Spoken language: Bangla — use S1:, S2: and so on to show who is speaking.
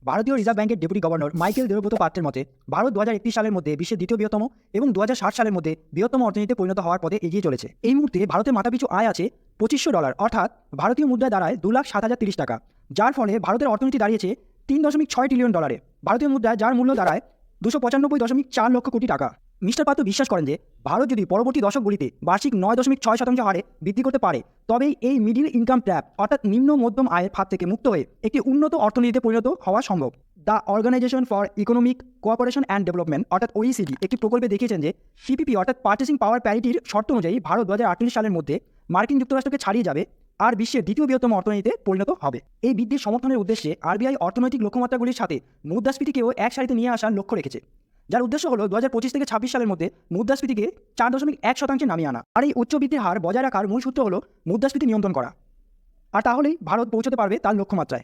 S1: ভারতীয় রিজার্ভ ব্যাংকের ডেপুটি গভর্নর মাইকেল দেবব্রত পাত্রের মতে ভারত 2031 সালের মধ্যে বিশ্বের দ্বিতীয় বৃহত্তম এবং 2060 সালের মধ্যে বৃহত্তম অর্থনীতিতে পরিণত হওয়ার পথে এগিয়ে চলেছে। এই মুহূর্তে ভারতের মাথাপিছু আয় আছে $2500, অর্থাৎ ভারতীয় মুদ্রায় দাঁড়ায় 2,07,030 টাকা, যার ফলে ভারতের অর্থনীতি দাঁড়িয়েছে $3.6 ট্রিলিয়ন। ভারতীয় মুদ্রায় যার মূল্য দাঁড়ায় 295.4 লক্ষ কোটি টাকা। মিস্টার পাত্র বিশ্বাস করেন যে ভারত যদি পরবর্তী দশকগুলিতে বার্ষিক 9.6% হারে বৃদ্ধি করতে পারে, তবেই এই মিডিল ইনকাম ট্র্যাপ অর্থাৎ নিম্ন মধ্যম আয়ের ফাঁদ থেকে মুক্ত হয়ে একটি উন্নত অর্থনীতিতে পরিণত হওয়া সম্ভব। The organisation for economic cooperation and development অর্থাৎ OECD একটি প্রকল্পে দেখিয়েছেন যে PPP অর্থাৎ পার্চেসিং পাওয়ার প্যারিটির শর্ত অনুযায়ী ভারত 2048 সালের মধ্যে মার্কিন যুক্তরাষ্ট্রকে ছাড়িয়ে যাবে আর বিশ্বের দ্বিতীয় বৃহত্তম অর্থনীতিতে পরিণত হবে। এই বৃদ্ধির সমর্থনের উদ্দেশ্যে RBI অর্থনৈতিক লক্ষ্যমাত্রাগুলির সাথে মুদ্রাস্ফীতিকেও এক সারিতে নিয়ে আসার লক্ষ্য রেখেছে, যার উদ্দেশ্য হলো 2025 থেকে 26 সালের মধ্যে মুদ্রাস্ফীতিকে 4.1% নামিয়ে আনা। আর এই উচ্চ বৃদ্ধির হার বজায় রাখার মূল সূত্র হলো মুদ্রাস্ফীতি নিয়ন্ত্রণ করা। আর তাহলেই ভারত পৌঁছতে পারবে তার লক্ষ্যমাত্রায়।